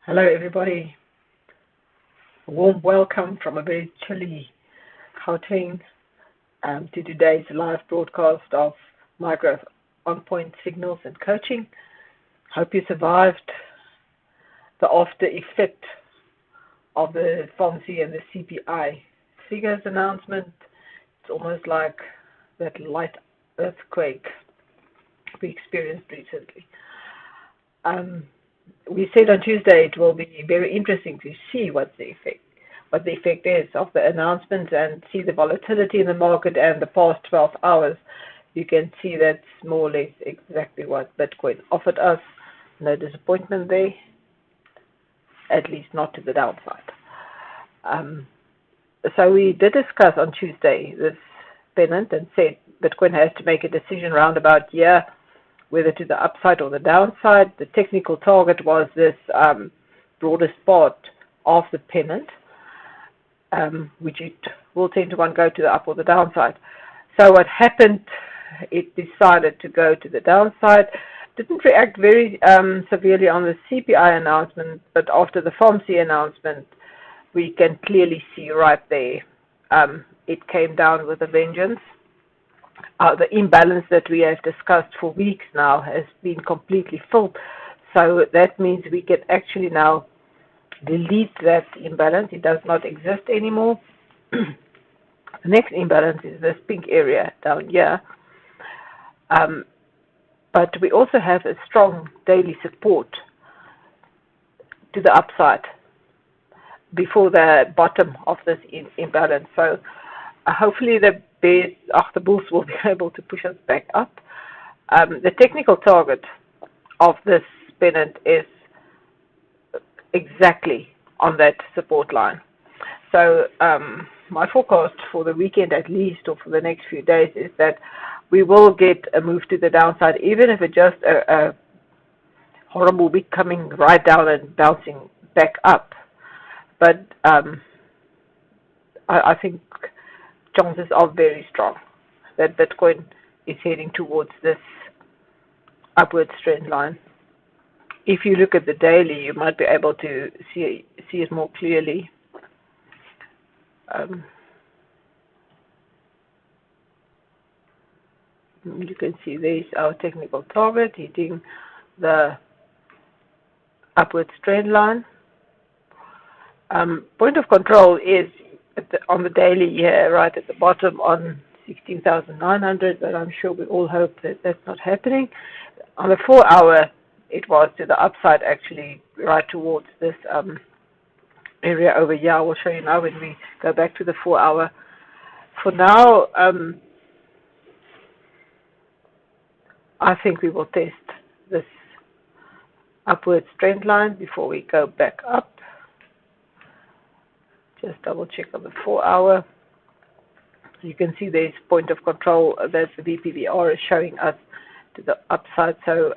Hello everybody, a warm welcome from a very chilly Gauteng to today's live broadcast of MyGrowth OnPoint Signals and Coaching. Hope you survived the after effect of the FOMC and the CPI figures announcement. It's almost like that light earthquake we experienced recently. We said on Tuesday it will be very interesting to see what the effect is of the announcements and see the volatility in the market and the past 12 hours. You can see that's more or less exactly what Bitcoin offered us. No disappointment there, at least not to the downside. So we did discuss on Tuesday this pennant and said Bitcoin has to make a decision around about here, whether to the upside or the downside. The technical target was this broadest part of the pennant, which it will tend to go to the up or the downside. So what happened, it decided to go to the downside. Didn't react very severely on the CPI announcement, but after the FOMC announcement, we can clearly see right there, it came down with a vengeance. The imbalance that we have discussed for weeks now has been completely filled. So that means we can actually now delete that imbalance. It does not exist anymore. The next imbalance is this pink area down here. But we also have a strong daily support to the upside before the bottom of this imbalance. So hopefully the bulls will be able to push us back up. The technical target of this pennant is exactly on that support line. So my forecast for the weekend at least, or for the next few days, is that we will get a move to the downside, even if it's just a horrible week coming right down and bouncing back up. But I think chances are very strong that Bitcoin is heading towards this upward trend line. If you look at the daily, you might be able to see it more clearly. You can see there's our technical target hitting the upward trend line. Point of control is on the daily here, right at the bottom on 16,900, but I'm sure we all hope that that's not happening. On the 4 hour, it was to the upside, actually, right towards this area over here. I will show you now when we go back to the 4 hour. For now, I think we will test this upward trend line before we go back up. Just double check on the 4 hour. You can see there's point of control that the BPBR is showing us to the upside. So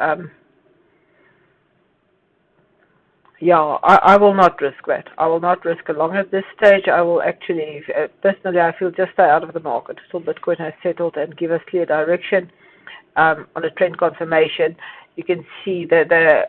yeah, I will not risk that. I will not risk along at this stage. I will actually, personally, I feel just stay out of the market until Bitcoin has settled and give us clear direction on a trend confirmation. You can see that the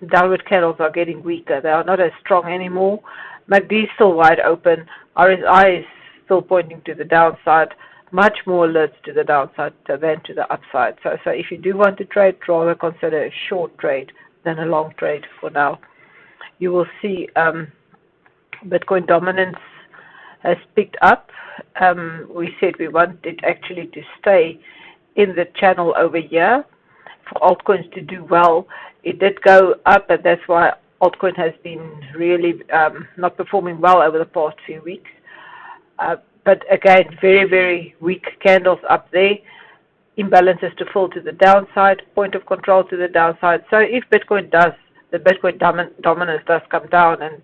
downward candles are getting weaker. They are not as strong anymore. MACD is still wide open. RSI is still pointing to the downside, much more alerts to the downside than to the upside. So if you do want to trade, rather consider a short trade than a long trade for now. You will see Bitcoin dominance has picked up. We said we want it actually to stay in the channel over here for altcoins to do well. It did go up, and that's why altcoin has been really not performing well over the past few weeks. But again, very, very weak candles up there. Imbalances to fall to the downside, point of control to the downside. So if Bitcoin the Bitcoin dominance does come down and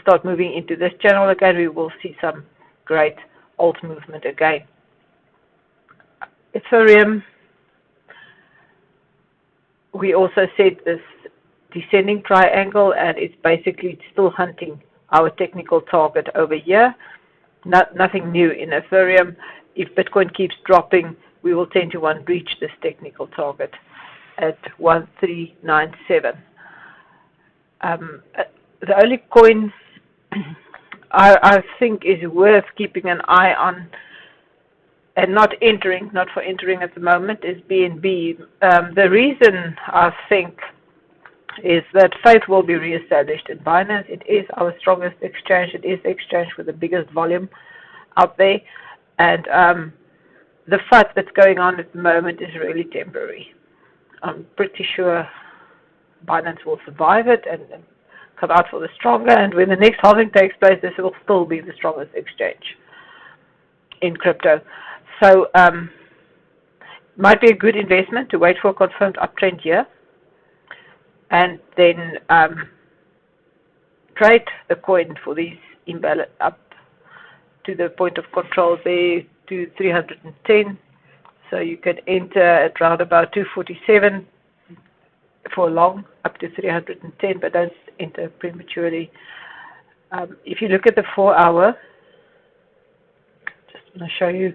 start moving into this channel again, we will see some great alt movement again. Ethereum, we also said this descending triangle, and it's basically still hunting our technical target over here. Nothing new in Ethereum. If Bitcoin keeps dropping, we will tend to reach this technical target at 1397. The only coin I think is worth keeping an eye on and not for entering at the moment, is BNB. The reason I think is that faith will be reestablished in BINANCE. It is our strongest exchange. It is the exchange with the biggest volume out there. And the fight that's going on at the moment is really temporary. I'm pretty sure BINANCE will survive it and come out for the stronger. And when the next halving takes place, this will still be the strongest exchange in crypto. So might be a good investment to wait for a confirmed uptrend here, and then trade the coin for these imbalance up to the point of control there to 310. So you can enter at around about 247 for long, up to 310, but don't enter prematurely. If you look at the 4-hour, just want to show you.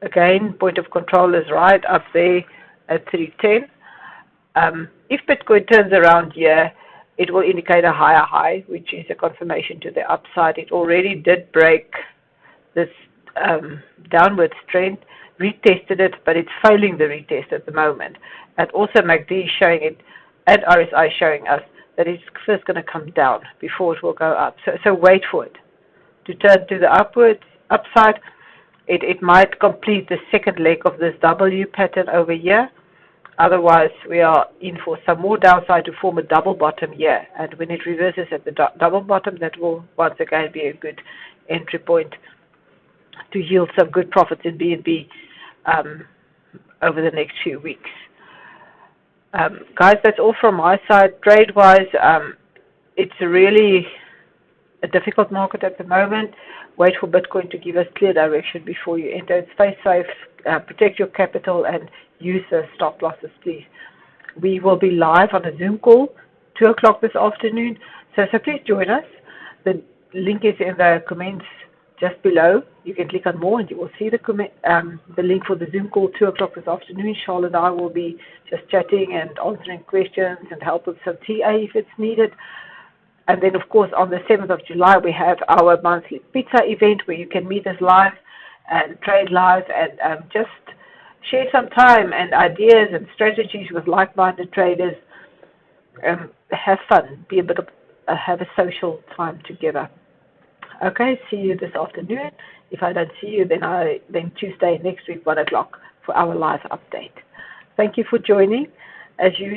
Again, point of control is right up there at 310. If Bitcoin turns around here, it will indicate a higher high, which is a confirmation to the upside. It already did break this downward trend, retested it, but it's failing the retest at the moment. And also MACD is showing it, and RSI showing us that it's first going to come down before it will go up. So wait for it to turn to the upside. It might complete the second leg of this W pattern over here. Otherwise, we are in for some more downside to form a double bottom here. And when it reverses at the double bottom, that will once again be a good entry point to yield some good profits in BNB over the next few weeks. Guys, that's all from my side. Trade-wise, it's really a difficult market at the moment. Wait for Bitcoin to give us clear direction before you enter. Stay safe, protect your capital, and use the stop losses, please. We will be live on a Zoom call, 2 o'clock this afternoon. So please join us. The link is in the comments just below. You can click on more and you will see the link for the Zoom call, 2 o'clock this afternoon. Charlotte and I will be just chatting and answering questions and help with some TA if it's needed. And then, of course, on the 7th of July, we have our monthly pizza event where you can meet us live and trade live and just share some time and ideas and strategies with like-minded traders. Have fun. Be a bit of have a social time together. Okay, see you this afternoon. If I don't see you, then Tuesday next week, 1 o'clock for our live update. Thank you for joining. As you